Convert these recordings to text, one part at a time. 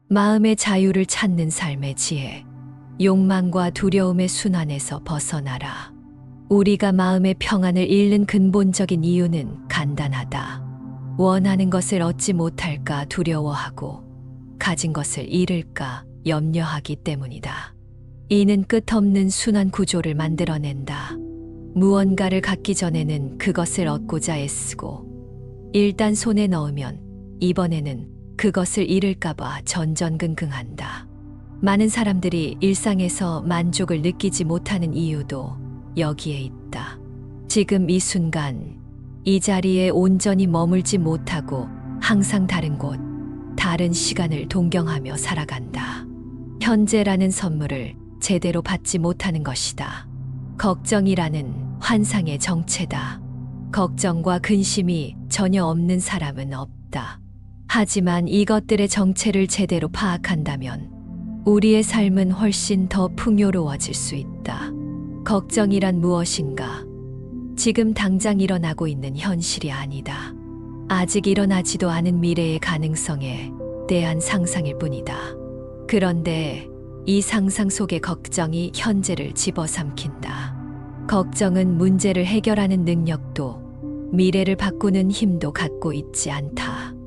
마음의 자유를 찾는 삶의 지혜. 욕망과 두려움의 순환에서 벗어나라. 우리가 마음의 평안을 잃는 근본적인 이유는 간단하다. 원하는 것을 얻지 못할까 두려워하고 가진 것을 잃을까 염려하기 때문이다. 이는 끝없는 순환 구조를 만들어낸다. 무언가를 갖기 전에는 그것을 얻고자 애쓰고 일단 손에 넣으면 이번에는 그것을 잃을까봐 전전긍긍한다. 많은 사람들이 일상에서 만족을 느끼지 못하는 이유도 여기에 있다. 지금 이 순간, 이 자리에 온전히 머물지 못하고 항상 다른 곳, 다른 시간을 동경하며 살아간다. 현재라는 선물을 제대로 받지 못하는 것이다. 걱정이라는 환상의 정체다. 걱정과 근심이 전혀 없는 사람은 없다. 하지만 이것들의 정체를 제대로 파악한다면 우리의 삶은 훨씬 더 풍요로워질 수 있다. 걱정이란 무엇인가? 지금 당장 일어나고 있는 현실이 아니다. 아직 일어나지도 않은 미래의 가능성에 대한 상상일 뿐이다. 그런데 이 상상 속의 걱정이 현재를 집어삼킨다. 걱정은 문제를 해결하는 능력도 미래를 바꾸는 힘도 갖고 있지 않다.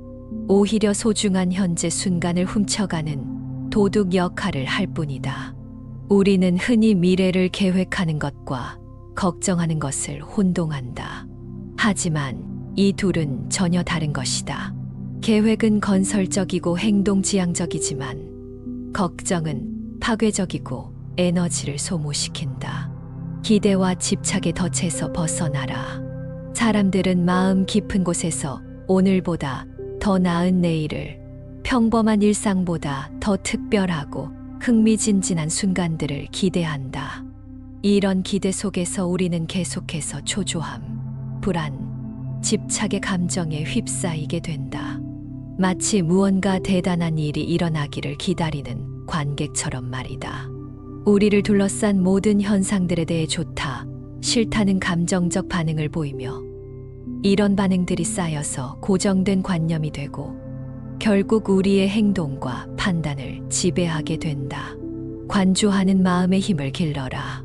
오히려 소중한 현재 순간을 훔쳐가는 도둑 역할을 할 뿐이다. 우리는 흔히 미래를 계획하는 것과 걱정하는 것을 혼동한다. 하지만 이 둘은 전혀 다른 것이다. 계획은 건설적이고 행동지향적이지만 걱정은 파괴적이고 에너지를 소모시킨다. 기대와 집착의 덫에서 벗어나라. 사람들은 마음 깊은 곳에서 오늘보다 더 나은 내일을, 평범한 일상보다 더 특별하고 흥미진진한 순간들을 기대한다. 이런 기대 속에서 우리는 계속해서 초조함, 불안, 집착의 감정에 휩싸이게 된다. 마치 무언가 대단한 일이 일어나기를 기다리는 관객처럼 말이다. 우리를 둘러싼 모든 현상들에 대해 좋다, 싫다는 감정적 반응을 보이며 이런 반응들이 쌓여서 고정된 관념이 되고 결국 우리의 행동과 판단을 지배하게 된다. 관조하는 마음의 힘을 길러라.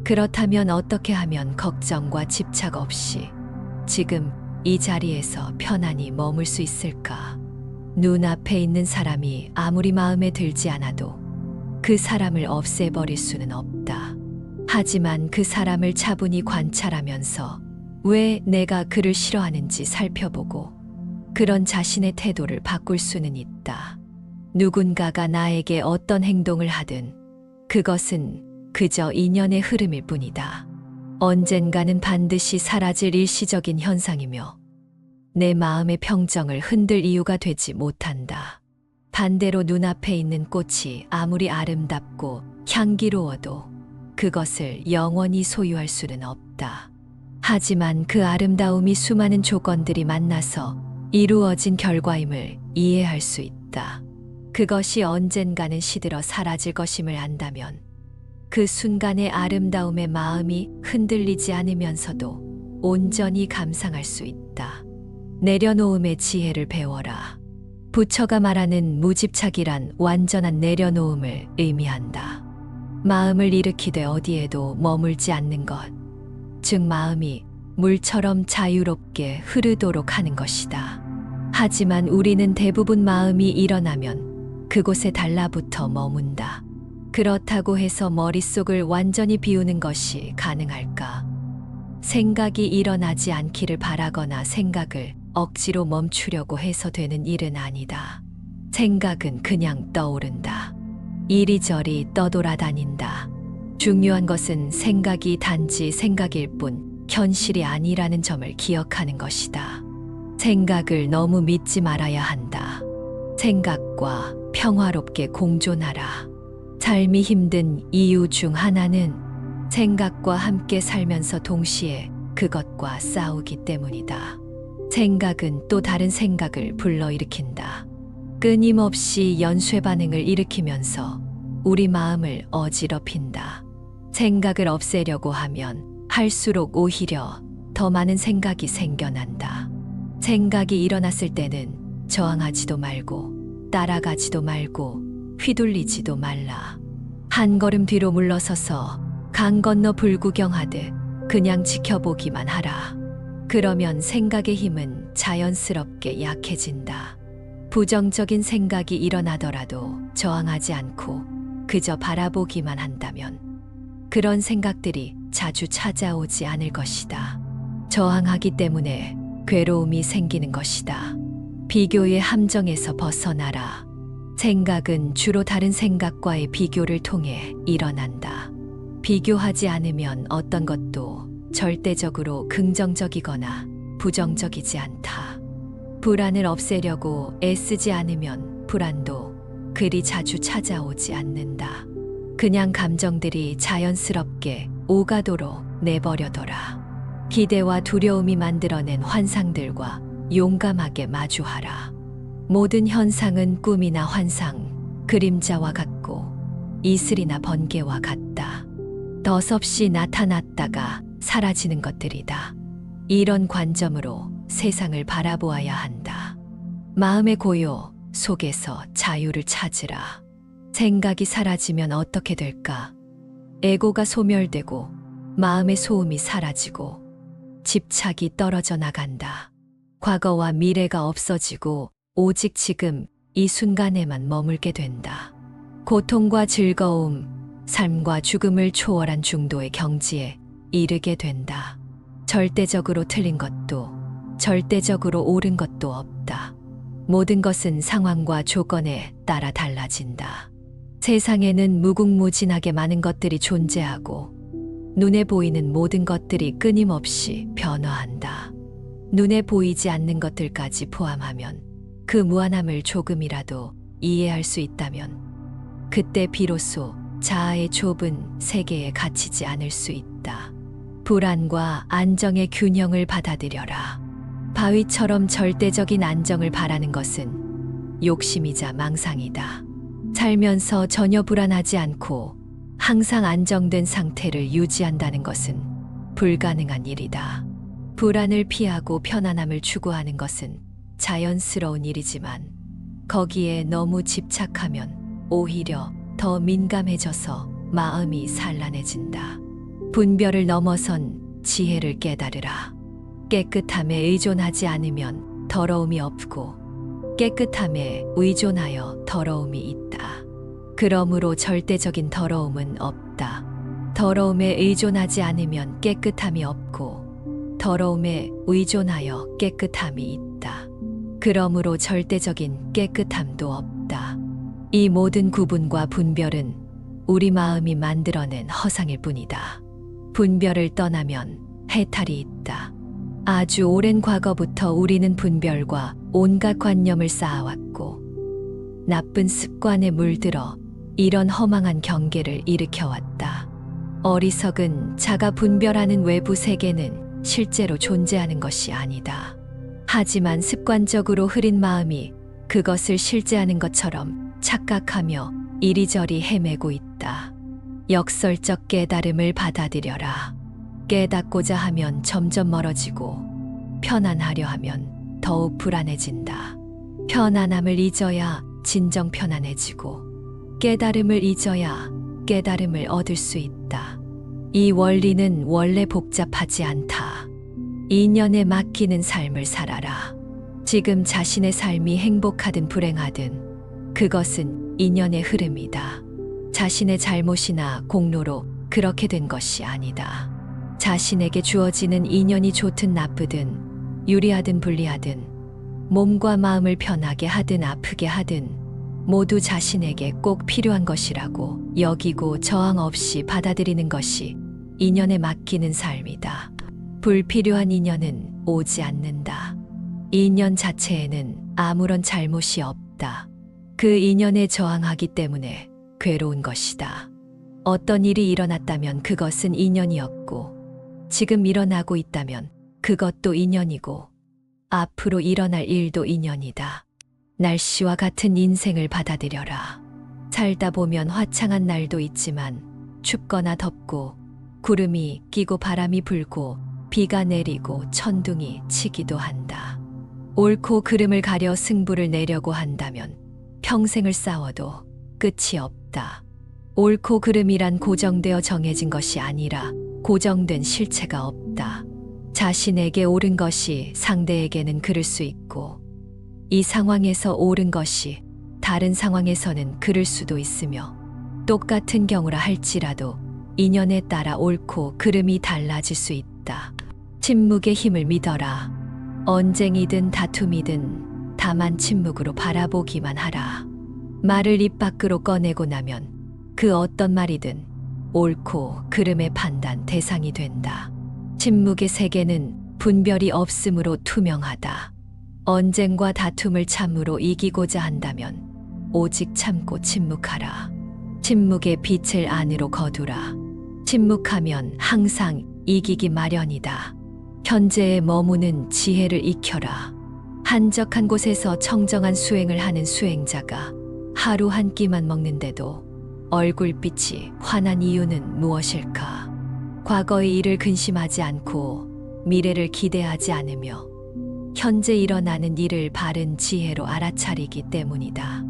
그렇다면 어떻게 하면 걱정과 집착 없이 지금 이 자리에서 편안히 머물 수 있을까? 눈앞에 있는 사람이 아무리 마음에 들지 않아도 그 사람을 없애버릴 수는 없다. 하지만 그 사람을 차분히 관찰하면서 왜 내가 그를 싫어하는지 살펴보고 그런 자신의 태도를 바꿀 수는 있다. 누군가가 나에게 어떤 행동을 하든 그것은 그저 인연의 흐름일 뿐이다. 언젠가는 반드시 사라질 일시적인 현상이며 내 마음의 평정을 흔들 이유가 되지 못한다. 반대로 눈앞에 있는 꽃이 아무리 아름답고 향기로워도 그것을 영원히 소유할 수는 없다. 하지만 그 아름다움이 수많은 조건들이 만나서 이루어진 결과임을 이해할 수 있다. 그것이 언젠가는 시들어 사라질 것임을 안다면 그 순간의 아름다움에 마음이 흔들리지 않으면서도 온전히 감상할 수 있다. 내려놓음의 지혜를 배워라. 부처가 말하는 무집착이란 완전한 내려놓음을 의미한다. 마음을 일으키되 어디에도 머물지 않는 것, 즉 마음이 물처럼 자유롭게 흐르도록 하는 것이다. 하지만 우리는 대부분 마음이 일어나면 그곳에 달라붙어 머문다. 그렇다고 해서 머릿속을 완전히 비우는 것이 가능할까? 생각이 일어나지 않기를 바라거나 생각을 억지로 멈추려고 해서 되는 일은 아니다. 생각은 그냥 떠오른다. 이리저리 떠돌아다닌다. 중요한 것은 생각이 단지 생각일 뿐 현실이 아니라는 점을 기억하는 것이다. 생각을 너무 믿지 말아야 한다. 생각과 평화롭게 공존하라. 삶이 힘든 이유 중 하나는 생각과 함께 살면서 동시에 그것과 싸우기 때문이다. 생각은 또 다른 생각을 불러일으킨다. 끊임없이 연쇄 반응을 일으키면서 우리 마음을 어지럽힌다. 생각을 없애려고 하면 할수록 오히려 더 많은 생각이 생겨난다. 생각이 일어났을 때는 저항하지도 말고 따라가지도 말고 휘둘리지도 말라. 한 걸음 뒤로 물러서서 강 건너 불구경하듯 그냥 지켜보기만 하라. 그러면 생각의 힘은 자연스럽게 약해진다. 부정적인 생각이 일어나더라도 저항하지 않고 그저 바라보기만 한다면 그런 생각들이 자주 찾아오지 않을 것이다. 저항하기 때문에 괴로움이 생기는 것이다. 비교의 함정에서 벗어나라. 생각은 주로 다른 생각과의 비교를 통해 일어난다. 비교하지 않으면 어떤 것도 절대적으로 긍정적이거나 부정적이지 않다. 불안을 없애려고 애쓰지 않으면 불안도 그리 자주 찾아오지 않는다. 그냥 감정들이 자연스럽게 오가도록 내버려둬라. 기대와 두려움이 만들어낸 환상들과 용감하게 마주하라. 모든 현상은 꿈이나 환상, 그림자와 같고 이슬이나 번개와 같다. 덧없이 나타났다가 사라지는 것들이다. 이런 관점으로 세상을 바라보아야 한다. 마음의 고요 속에서 자유를 찾으라. 생각이 사라지면 어떻게 될까? 에고가 소멸되고 마음의 소음이 사라지고 집착이 떨어져 나간다. 과거와 미래가 없어지고 오직 지금 이 순간에만 머물게 된다. 고통과 즐거움, 삶과 죽음을 초월한 중도의 경지에 이르게 된다. 절대적으로 틀린 것도 절대적으로 옳은 것도 없다. 모든 것은 상황과 조건에 따라 달라진다. 세상에는 무궁무진하게 많은 것들이 존재하고 눈에 보이는 모든 것들이 끊임없이 변화한다. 눈에 보이지 않는 것들까지 포함하면 그 무한함을 조금이라도 이해할 수 있다면 그때 비로소 자아의 좁은 세계에 갇히지 않을 수 있다. 불안과 안정의 균형을 받아들여라. 바위처럼 절대적인 안정을 바라는 것은 욕심이자 망상이다. 살면서 전혀 불안하지 않고 항상 안정된 상태를 유지한다는 것은 불가능한 일이다. 불안을 피하고 편안함을 추구하는 것은 자연스러운 일이지만 거기에 너무 집착하면 오히려 더 민감해져서 마음이 산란해진다. 분별을 넘어선 지혜를 깨달으라. 깨끗함에 의존하지 않으면 더러움이 없고 깨끗함에 의존하여 더러움이 있다. 그러므로 절대적인 더러움은 없다. 더러움에 의존하지 않으면 깨끗함이 없고 더러움에 의존하여 깨끗함이 있다. 그러므로 절대적인 깨끗함도 없다. 이 모든 구분과 분별은 우리 마음이 만들어낸 허상일 뿐이다. 분별을 떠나면 해탈이 있다. 아주 오랜 과거부터 우리는 분별과 온갖 관념을 쌓아왔고 나쁜 습관에 물들어 이런 허망한 경계를 일으켜왔다. 어리석은 자가 분별하는 외부 세계는 실제로 존재하는 것이 아니다. 하지만 습관적으로 흐린 마음이 그것을 실제하는 것처럼 착각하며 이리저리 헤매고 있다. 역설적 깨달음을 받아들여라. 깨닫고자 하면 점점 멀어지고 편안하려 하면 더욱 불안해진다. 편안함을 잊어야 진정 편안해지고 깨달음을 잊어야 깨달음을 얻을 수 있다. 이 원리는 원래 복잡하지 않다. 인연에 맡기는 삶을 살아라. 지금 자신의 삶이 행복하든 불행하든 그것은 인연의 흐름이다. 자신의 잘못이나 공로로 그렇게 된 것이 아니다. 자신에게 주어지는 인연이 좋든 나쁘든 유리하든 불리하든 몸과 마음을 편하게 하든 아프게 하든 모두 자신에게 꼭 필요한 것이라고 여기고 저항 없이 받아들이는 것이 인연에 맡기는 삶이다. 불필요한 인연은 오지 않는다. 인연 자체에는 아무런 잘못이 없다. 그 인연에 저항하기 때문에 괴로운 것이다. 어떤 일이 일어났다면 그것은 인연이었고 지금 일어나고 있다면 그것도 인연이고 앞으로 일어날 일도 인연이다. 날씨와 같은 인생을 받아들여라. 살다 보면 화창한 날도 있지만 춥거나 덥고 구름이 끼고 바람이 불고 비가 내리고 천둥이 치기도 한다. 옳고 그름을 가려 승부를 내려고 한다면 평생을 싸워도 끝이 없다. 옳고 그름이란 고정되어 정해진 것이 아니라 고정된 실체가 없다. 자신에게 옳은 것이 상대에게는 그를 수 있고, 이 상황에서 옳은 것이 다른 상황에서는 그를 수도 있으며, 똑같은 경우라 할지라도 인연에 따라 옳고 그름이 달라질 수 있다. 침묵의 힘을 믿어라. 언쟁이든 다툼이든 다만 침묵으로 바라보기만 하라. 말을 입 밖으로 꺼내고 나면 그 어떤 말이든 옳고 그름의 판단 대상이 된다. 침묵의 세계는 분별이 없으므로 투명하다. 언쟁과 다툼을 참으로 이기고자 한다면 오직 참고 침묵하라. 침묵의 빛을 안으로 거두라. 침묵하면 항상 이기기 마련이다. 현재에 머무는 지혜를 익혀라. 한적한 곳에서 청정한 수행을 하는 수행자가 하루 한 끼만 먹는데도 얼굴빛이 환한 이유는 무엇일까? 과거의 일을 근심하지 않고 미래를 기대하지 않으며 현재 일어나는 일을 바른 지혜로 알아차리기 때문이다.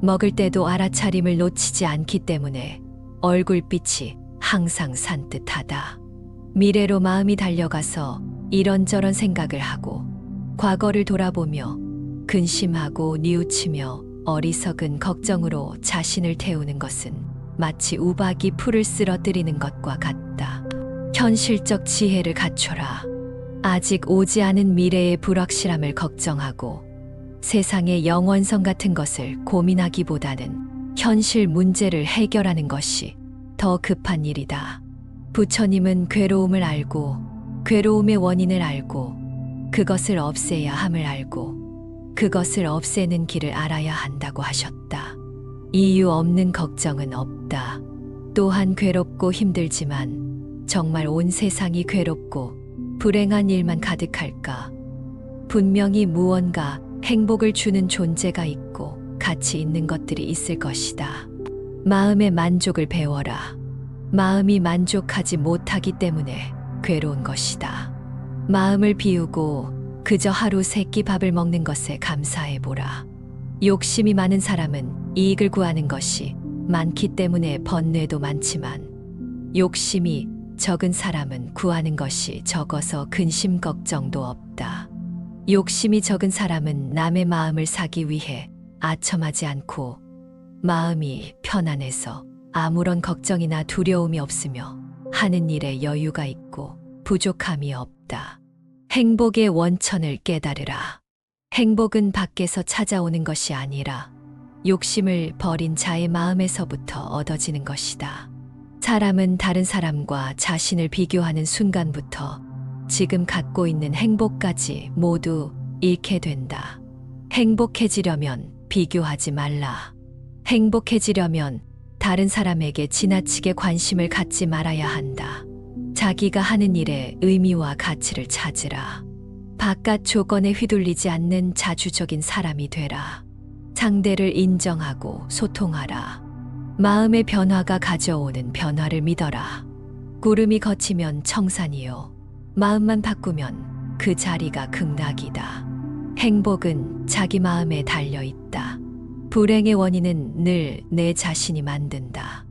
먹을 때도 알아차림을 놓치지 않기 때문에 얼굴빛이 항상 산뜻하다. 미래로 마음이 달려가서 이런저런 생각을 하고 과거를 돌아보며 근심하고 뉘우치며 어리석은 걱정으로 자신을 태우는 것은 마치 우박이 풀을 쓰러뜨리는 것과 같다. 현실적 지혜를 갖춰라. 아직 오지 않은 미래의 불확실함을 걱정하고 세상의 영원성 같은 것을 고민하기보다는 현실 문제를 해결하는 것이 더 급한 일이다. 부처님은 괴로움을 알고 괴로움의 원인을 알고 그것을 없애야 함을 알고 그것을 없애는 길을 알아야 한다고 하셨다. 이유 없는 걱정은 없다. 또한 괴롭고 힘들지만 정말 온 세상이 괴롭고 불행한 일만 가득할까? 분명히 무언가 행복을 주는 존재가 있고 가치 있는 것들이 있을 것이다. 마음의 만족을 배워라. 마음이 만족하지 못하기 때문에 괴로운 것이다. 마음을 비우고 그저 하루 세 끼 밥을 먹는 것에 감사해보라. 욕심이 많은 사람은 이익을 구하는 것이 많기 때문에 번뇌도 많지만 욕심이 적은 사람은 구하는 것이 적어서 근심 걱정도 없다. 욕심이 적은 사람은 남의 마음을 사기 위해 아첨하지 않고 마음이 편안해서 아무런 걱정이나 두려움이 없으며 하는 일에 여유가 있고 부족함이 없다. 행복의 원천을 깨달으라. 행복은 밖에서 찾아오는 것이 아니라 욕심을 버린 자의 마음에서부터 얻어지는 것이다. 사람은 다른 사람과 자신을 비교하는 순간부터 지금 갖고 있는 행복까지 모두 잃게 된다. 행복해지려면 비교하지 말라. 행복해지려면 다른 사람에게 지나치게 관심을 갖지 말아야 한다. 자기가 하는 일에 의미와 가치를 찾으라. 바깥 조건에 휘둘리지 않는 자주적인 사람이 되라. 상대를 인정하고 소통하라. 마음의 변화가 가져오는 변화를 믿어라. 구름이 걷히면 청산이요. 마음만 바꾸면 그 자리가 극락이다. 행복은 자기 마음에 달려 있다. 불행의 원인은 늘 내 자신이 만든다.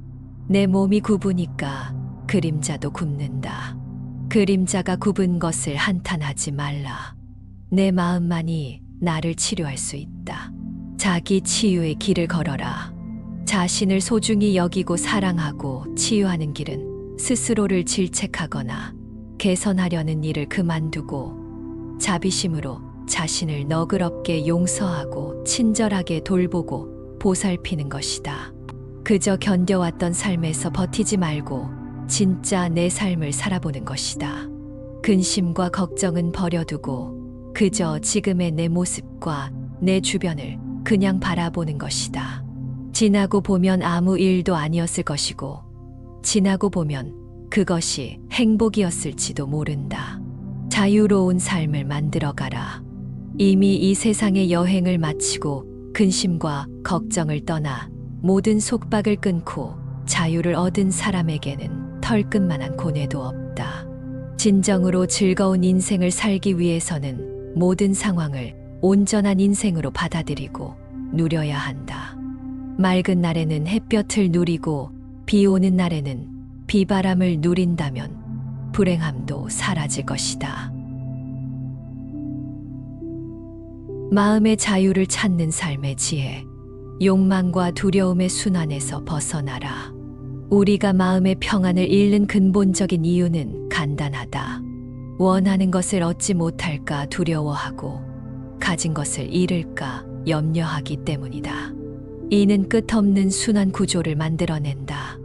내 몸이 굽으니까 그림자도 굽는다. 그림자가 굽은 것을 한탄하지 말라. 내 마음만이 나를 치료할 수 있다. 자기 치유의 길을 걸어라. 자신을 소중히 여기고 사랑하고 치유하는 길은 스스로를 질책하거나 개선하려는 일을 그만두고 자비심으로 자신을 너그럽게 용서하고 친절하게 돌보고 보살피는 것이다. 그저 견뎌왔던 삶에서 버티지 말고 진짜 내 삶을 살아보는 것이다. 근심과 걱정은 버려두고 그저 지금의 내 모습과 내 주변을 그냥 바라보는 것이다. 지나고 보면 아무 일도 아니었을 것이고 지나고 보면 그것이 행복이었을지도 모른다. 자유로운 삶을 만들어가라. 이미 이 세상의 여행을 마치고 근심과 걱정을 떠나 모든 속박을 끊고 자유를 얻은 사람에게는 털끝만한 고뇌도 없다. 진정으로 즐거운 인생을 살기 위해서는 모든 상황을 온전한 인생으로 받아들이고 누려야 한다. 맑은 날에는 햇볕을 누리고 비 오는 날에는 비바람을 누린다면 불행함도 사라질 것이다. 마음의 자유를 찾는 삶의 지혜. 욕망과 두려움의 순환에서 벗어나라. 우리가 마음의 평안을 잃는 근본적인 이유는 간단하다. 원하는 것을 얻지 못할까 두려워하고 가진 것을 잃을까 염려하기 때문이다. 이는 끝없는 순환 구조를 만들어낸다.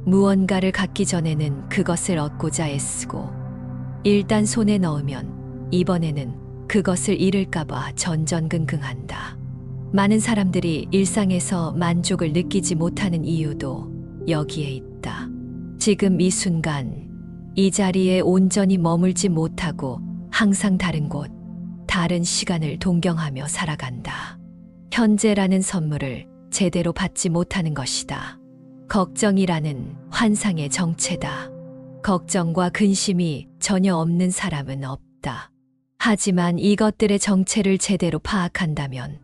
무언가를 갖기 전에는 그것을 얻고자 애쓰고 일단 손에 넣으면 이번에는 그것을 잃을까봐 전전긍긍한다. 많은 사람들이 일상에서 만족을 느끼지 못하는 이유도 여기에 있다. 지금 이 순간, 이 자리에 온전히 머물지 못하고 항상 다른 곳, 다른 시간을 동경하며 살아간다. 현재라는 선물을 제대로 받지 못하는 것이다. 걱정이라는 환상의 정체다. 걱정과 근심이 전혀 없는 사람은 없다. 하지만 이것들의 정체를 제대로 파악한다면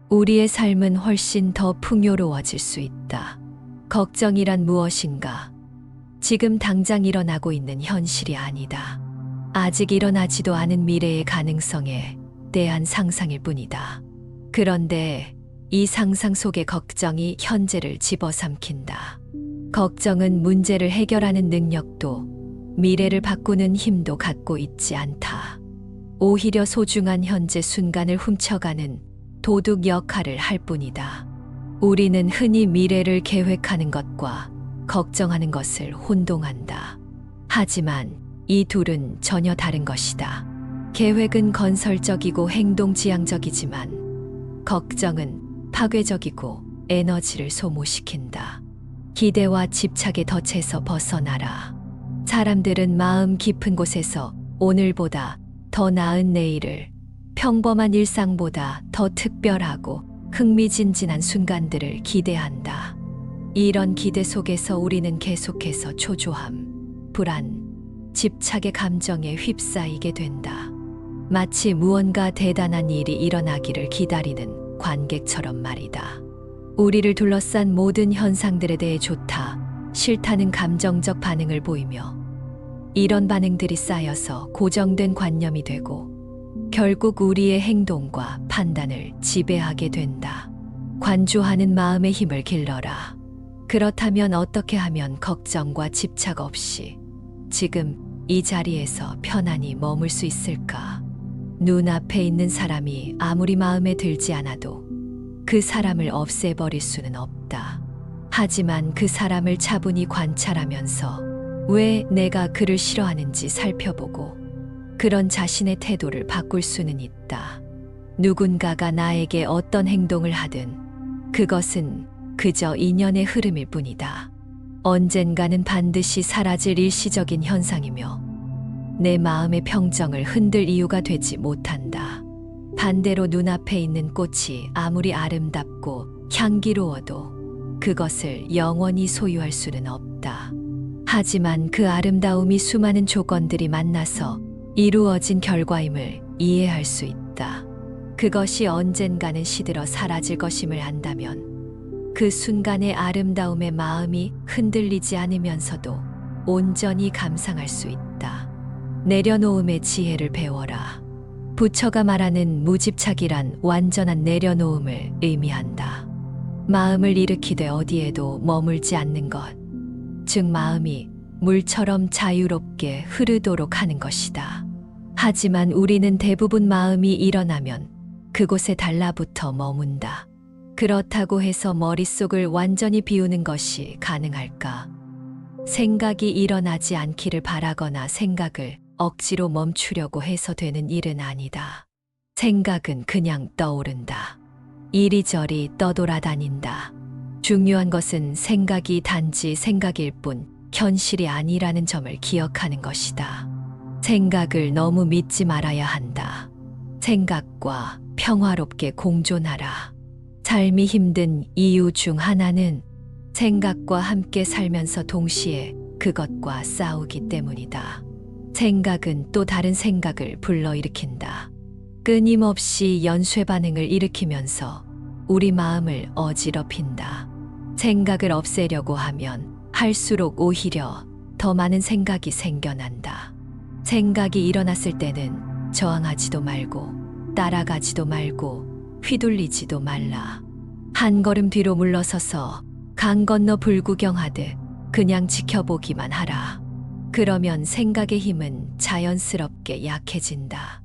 우리의 삶은 훨씬 더 풍요로워질 수 있다. 걱정이란 무엇인가? 지금 당장 일어나고 있는 현실이 아니다. 아직 일어나지도 않은 미래의 가능성에 대한 상상일 뿐이다. 그런데 이 상상 속의 걱정이 현재를 집어삼킨다. 걱정은 문제를 해결하는 능력도 미래를 바꾸는 힘도 갖고 있지 않다. 오히려 소중한 현재 순간을 훔쳐가는 도둑 역할을 할 뿐이다. 우리는 흔히 미래를 계획하는 것과 걱정하는 것을 혼동한다. 하지만 이 둘은 전혀 다른 것이다. 계획은 건설적이고 행동지향적이지만 걱정은 파괴적이고 에너지를 소모시킨다. 기대와 집착의 덫에서 벗어나라. 사람들은 마음 깊은 곳에서 오늘보다 더 나은 내일을, 평범한 일상보다 더 특별하고 흥미진진한 순간들을 기대한다. 이런 기대 속에서 우리는 계속해서 초조함, 불안, 집착의 감정에 휩싸이게 된다. 마치 무언가 대단한 일이 일어나기를 기다리는 관객처럼 말이다. 우리를 둘러싼 모든 현상들에 대해 좋다, 싫다는 감정적 반응을 보이며 이런 반응들이 쌓여서 고정된 관념이 되고 결국 우리의 행동과 판단을 지배하게 된다. 관조하는 마음의 힘을 길러라. 그렇다면 어떻게 하면 걱정과 집착 없이 지금 이 자리에서 편안히 머물 수 있을까? 눈앞에 있는 사람이 아무리 마음에 들지 않아도 그 사람을 없애버릴 수는 없다. 하지만 그 사람을 차분히 관찰하면서 왜 내가 그를 싫어하는지 살펴보고 그런 자신의 태도를 바꿀 수는 있다. 누군가가 나에게 어떤 행동을 하든 그것은 그저 인연의 흐름일 뿐이다. 언젠가는 반드시 사라질 일시적인 현상이며 내 마음의 평정을 흔들 이유가 되지 못한다. 반대로 눈앞에 있는 꽃이 아무리 아름답고 향기로워도 그것을 영원히 소유할 수는 없다. 하지만 그 아름다움이 수많은 조건들이 만나서 이루어진 결과임을 이해할 수 있다. 그것이 언젠가는 시들어 사라질 것임을 안다면 그 순간의 아름다움에 마음이 흔들리지 않으면서도 온전히 감상할 수 있다. 내려놓음의 지혜를 배워라. 부처가 말하는 무집착이란 완전한 내려놓음을 의미한다. 마음을 일으키되 어디에도 머물지 않는 것, 즉 마음이 물처럼 자유롭게 흐르도록 하는 것이다. 하지만 우리는 대부분 마음이 일어나면 그곳에 달라붙어 머문다. 그렇다고 해서 머릿속을 완전히 비우는 것이 가능할까? 생각이 일어나지 않기를 바라거나 생각을 억지로 멈추려고 해서 되는 일은 아니다. 생각은 그냥 떠오른다. 이리저리 떠돌아다닌다. 중요한 것은 생각이 단지 생각일 뿐 현실이 아니라는 점을 기억하는 것이다. 생각을 너무 믿지 말아야 한다. 생각과 평화롭게 공존하라. 삶이 힘든 이유 중 하나는 생각과 함께 살면서 동시에 그것과 싸우기 때문이다. 생각은 또 다른 생각을 불러일으킨다. 끊임없이 연쇄 반응을 일으키면서 우리 마음을 어지럽힌다. 생각을 없애려고 하면 할수록 오히려 더 많은 생각이 생겨난다. 생각이 일어났을 때는 저항하지도 말고 따라가지도 말고 휘둘리지도 말라. 한 걸음 뒤로 물러서서 강 건너 불구경하듯 그냥 지켜보기만 하라. 그러면 생각의 힘은 자연스럽게 약해진다.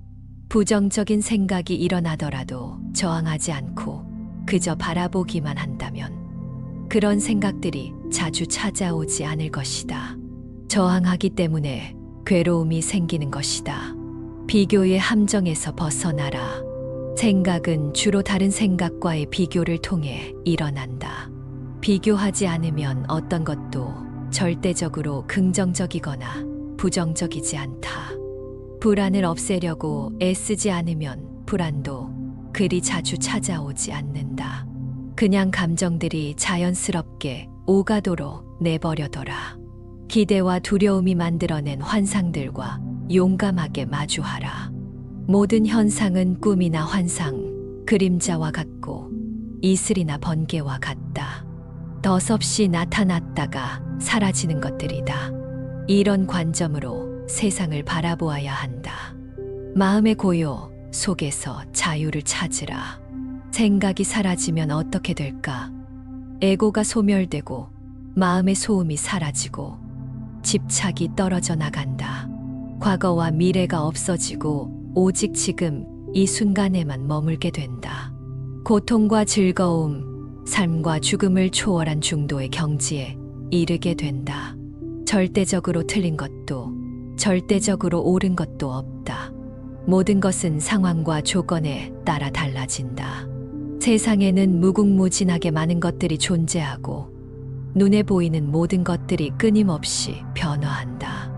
부정적인 생각이 일어나더라도 저항하지 않고 그저 바라보기만 한다면 그런 생각들이 자주 찾아오지 않을 것이다. 저항하기 때문에 괴로움이 생기는 것이다. 비교의 함정에서 벗어나라. 생각은 주로 다른 생각과의 비교를 통해 일어난다. 비교하지 않으면 어떤 것도 절대적으로 긍정적이거나 부정적이지 않다. 불안을 없애려고 애쓰지 않으면 불안도 그리 자주 찾아오지 않는다. 그냥 감정들이 자연스럽게 오가도록 내버려둬라. 기대와 두려움이 만들어낸 환상들과 용감하게 마주하라. 모든 현상은 꿈이나 환상, 그림자와 같고 이슬이나 번개와 같다. 덧없이 나타났다가 사라지는 것들이다. 이런 관점으로 세상을 바라보아야 한다. 마음의 고요 속에서 자유를 찾으라. 생각이 사라지면 어떻게 될까? 에고가 소멸되고 마음의 소음이 사라지고 집착이 떨어져 나간다. 과거와 미래가 없어지고 오직 지금 이 순간에만 머물게 된다. 고통과 즐거움, 삶과 죽음을 초월한 중도의 경지에 이르게 된다. 절대적으로 틀린 것도 절대적으로 옳은 것도 없다. 모든 것은 상황과 조건에 따라 달라진다. 세상에는 무궁무진하게 많은 것들이 존재하고 눈에 보이는 모든 것들이 끊임없이 변화한다.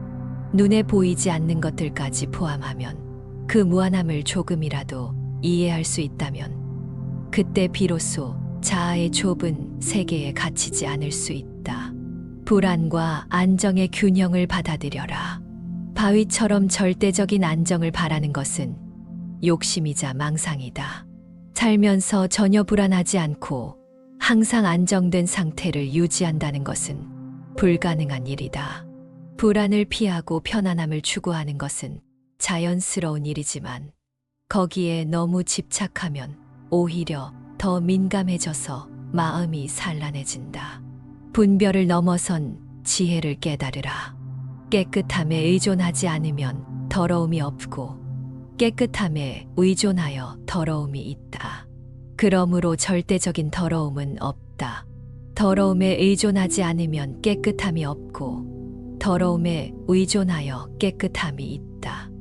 눈에 보이지 않는 것들까지 포함하면 그 무한함을 조금이라도 이해할 수 있다면 그때 비로소 자아의 좁은 세계에 갇히지 않을 수 있다. 불안과 안정의 균형을 받아들여라. 바위처럼 절대적인 안정을 바라는 것은 욕심이자 망상이다. 살면서 전혀 불안하지 않고 항상 안정된 상태를 유지한다는 것은 불가능한 일이다. 불안을 피하고 편안함을 추구하는 것은 자연스러운 일이지만 거기에 너무 집착하면 오히려 더 민감해져서 마음이 산란해진다. 분별을 넘어선 지혜를 깨달으라. 깨끗함에 의존하지 않으면 더러움이 없고 깨끗함에 의존하여 더러움이 있다. 그러므로 절대적인 더러움은 없다. 더러움에 의존하지 않으면 깨끗함이 없고 더러움에 의존하여 깨끗함이 있다.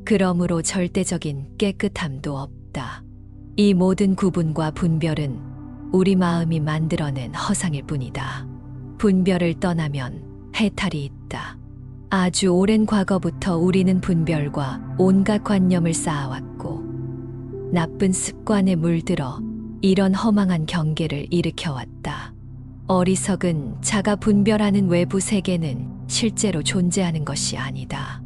그러므로 절대적인 깨끗함도 없다. 이 모든 구분과 분별은 우리 마음이 만들어낸 허상일 뿐이다. 분별을 떠나면 해탈이 있다. 아주 오랜 과거부터 우리는 분별과 온갖 관념을 쌓아왔고 나쁜 습관에 물들어 이런 허망한 경계를 일으켜왔다. 어리석은 자가 분별하는 외부 세계는 실제로 존재하는 것이 아니다.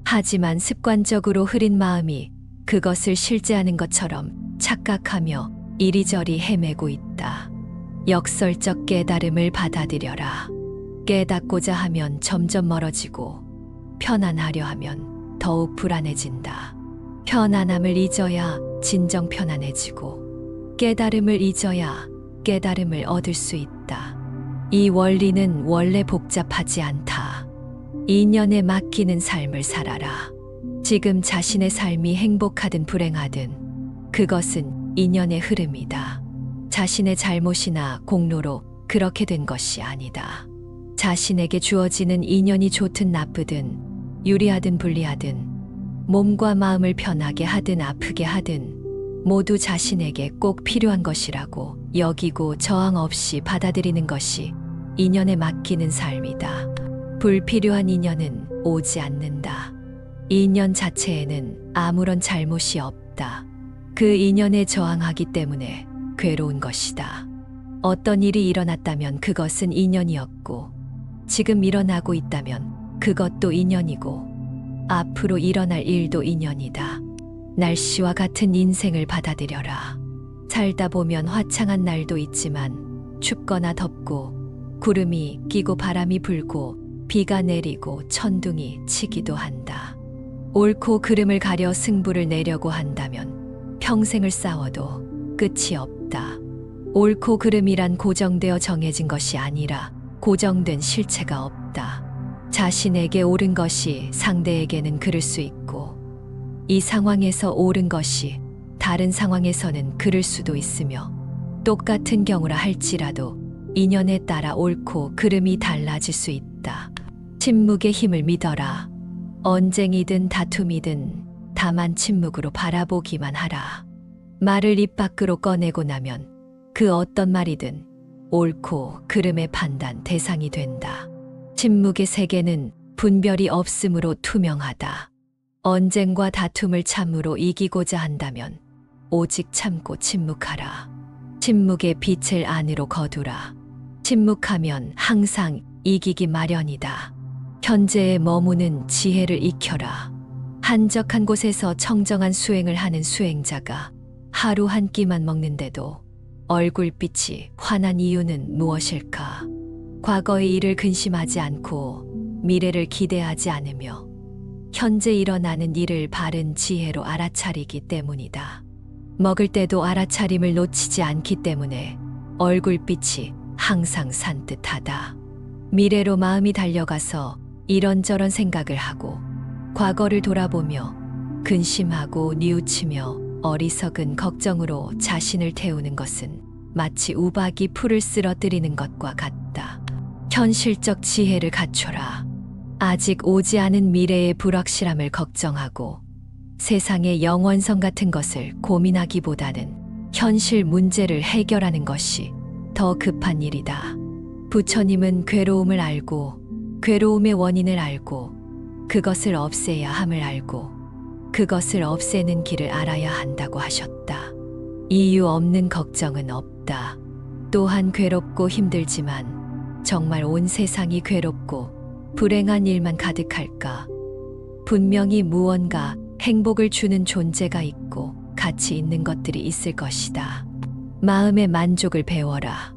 하지만 습관적으로 흐린 마음이 그것을 실제하는 것처럼 착각하며 이리저리 헤매고 있다. 역설적 깨달음을 받아들여라. 깨닫고자 하면 점점 멀어지고 편안하려 하면 더욱 불안해진다. 편안함을 잊어야 진정 편안해지고 깨달음을 잊어야 깨달음을 얻을 수 있다. 이 원리는 원래 복잡하지 않다. 인연에 맡기는 삶을 살아라. 지금 자신의 삶이 행복하든 불행하든 그것은 인연의 흐름이다. 자신의 잘못이나 공로로 그렇게 된 것이 아니다. 자신에게 주어지는 인연이 좋든 나쁘든 유리하든 불리하든 몸과 마음을 편하게 하든 아프게 하든 모두 자신에게 꼭 필요한 것이라고 여기고 저항 없이 받아들이는 것이 인연에 맡기는 삶이다. 불필요한 인연은 오지 않는다. 인연 자체에는 아무런 잘못이 없다. 그 인연에 저항하기 때문에 괴로운 것이다. 어떤 일이 일어났다면 그것은 인연이었고 지금 일어나고 있다면 그것도 인연이고 앞으로 일어날 일도 인연이다. 날씨와 같은 인생을 받아들여라. 살다 보면 화창한 날도 있지만 춥거나 덥고 구름이 끼고 바람이 불고 비가 내리고 천둥이 치기도 한다. 옳고 그름을 가려 승부를 내려고 한다면 평생을 싸워도 끝이 없다. 옳고 그름이란 고정되어 정해진 것이 아니라 고정된 실체가 없다. 자신에게 옳은 것이 상대에게는 그를 수 있고 이 상황에서 옳은 것이 다른 상황에서는 그를 수도 있으며 똑같은 경우라 할지라도 인연에 따라 옳고 그름이 달라질 수 있다. 침묵의 힘을 믿어라. 언쟁이든 다툼이든 다만 침묵으로 바라보기만 하라. 말을 입 밖으로 꺼내고 나면 그 어떤 말이든 옳고 그름의 판단 대상이 된다. 침묵의 세계는 분별이 없으므로 투명하다. 언쟁과 다툼을 참으로 이기고자 한다면 오직 참고 침묵하라. 침묵의 빛을 안으로 거두라. 침묵하면 항상 이기기 마련이다. 현재에 머무는 지혜를 익혀라. 한적한 곳에서 청정한 수행을 하는 수행자가 하루 한 끼만 먹는데도 얼굴빛이 환한 이유는 무엇일까? 과거의 일을 근심하지 않고 미래를 기대하지 않으며 현재 일어나는 일을 바른 지혜로 알아차리기 때문이다. 먹을 때도 알아차림을 놓치지 않기 때문에 얼굴빛이 항상 산뜻하다. 미래로 마음이 달려가서 이런저런 생각을 하고 과거를 돌아보며 근심하고 뉘우치며 어리석은 걱정으로 자신을 태우는 것은 마치 우박이 풀을 쓰러뜨리는 것과 같다. 현실적 지혜를 갖춰라. 아직 오지 않은 미래의 불확실함을 걱정하고 세상의 영원성 같은 것을 고민하기보다는 현실 문제를 해결하는 것이 더 급한 일이다. 부처님은 괴로움을 알고 괴로움의 원인을 알고 그것을 없애야 함을 알고 그것을 없애는 길을 알아야 한다고 하셨다. 이유 없는 걱정은 없다. 또한 괴롭고 힘들지만 정말 온 세상이 괴롭고 불행한 일만 가득할까? 분명히 무언가 행복을 주는 존재가 있고 가치 있는 것들이 있을 것이다. 마음의 만족을 배워라.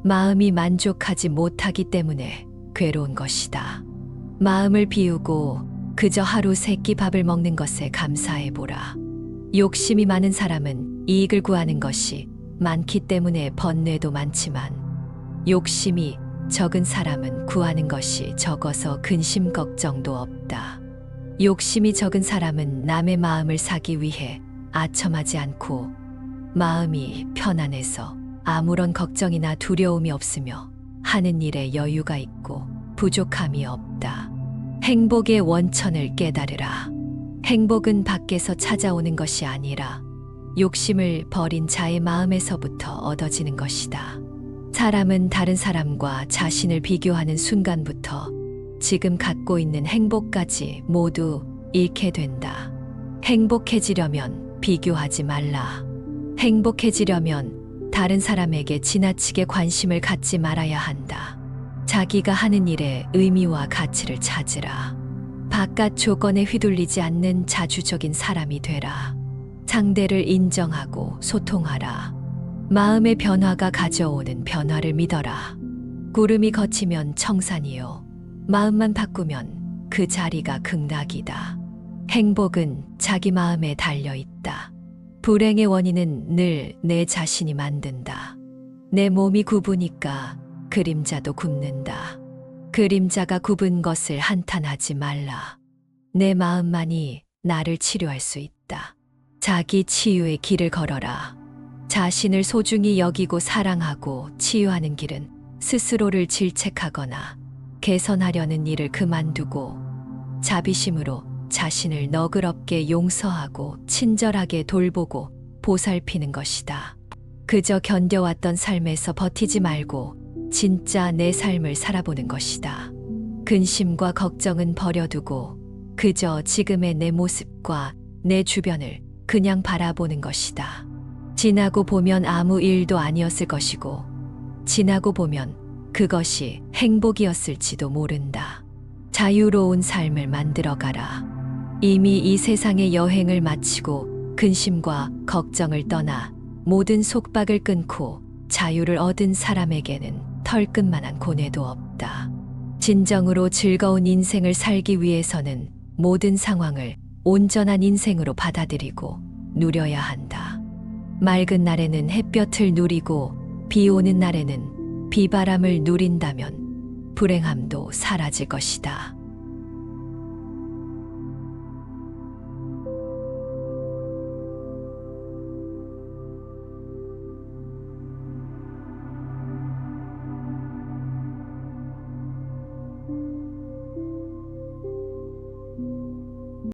마음이 만족하지 못하기 때문에 괴로운 것이다. 마음을 비우고 그저 하루 세 끼 밥을 먹는 것에 감사해보라. 욕심이 많은 사람은 이익을 구하는 것이 많기 때문에 번뇌도 많지만 욕심이 적은 사람은 구하는 것이 적어서 근심 걱정도 없다. 욕심이 적은 사람은 남의 마음을 사기 위해 아첨하지 않고 마음이 편안해서 아무런 걱정이나 두려움이 없으며 하는 일에 여유가 있고 부족함이 없다. 행복의 원천을 깨달으라. 행복은 밖에서 찾아오는 것이 아니라 욕심을 버린 자의 마음에서부터 얻어지는 것이다. 사람은 다른 사람과 자신을 비교하는 순간부터 지금 갖고 있는 행복까지 모두 잃게 된다. 행복해지려면 비교하지 말라. 행복해지려면 다른 사람에게 지나치게 관심을 갖지 말아야 한다. 자기가 하는 일에 의미와 가치를 찾으라. 바깥 조건에 휘둘리지 않는 자주적인 사람이 되라. 상대를 인정하고 소통하라. 마음의 변화가 가져오는 변화를 믿어라. 구름이 걷히면 청산이요. 마음만 바꾸면 그 자리가 극락이다. 행복은 자기 마음에 달려 있다. 불행의 원인은 늘 내 자신이 만든다. 내 몸이 굽으니까 그림자도 굽는다. 그림자가 굽은 것을 한탄하지 말라. 내 마음만이 나를 치료할 수 있다. 자기 치유의 길을 걸어라. 자신을 소중히 여기고 사랑하고 치유하는 길은 스스로를 질책하거나 개선하려는 일을 그만두고 자비심으로 자신을 너그럽게 용서하고 친절하게 돌보고 보살피는 것이다. 그저 견뎌왔던 삶에서 버티지 말고 진짜 내 삶을 살아보는 것이다. 근심과 걱정은 버려두고 그저 지금의 내 모습과 내 주변을 그냥 바라보는 것이다. 지나고 보면 아무 일도 아니었을 것이고 지나고 보면 그것이 행복이었을지도 모른다. 자유로운 삶을 만들어가라. 이미 이 세상의 여행을 마치고 근심과 걱정을 떠나 모든 속박을 끊고 자유를 얻은 사람에게는 털끝만한 고뇌도 없다. 진정으로 즐거운 인생을 살기 위해서는 모든 상황을 온전한 인생으로 받아들이고 누려야 한다. 맑은 날에는 햇볕을 누리고 비 오는 날에는 비바람을 누린다면 불행함도 사라질 것이다.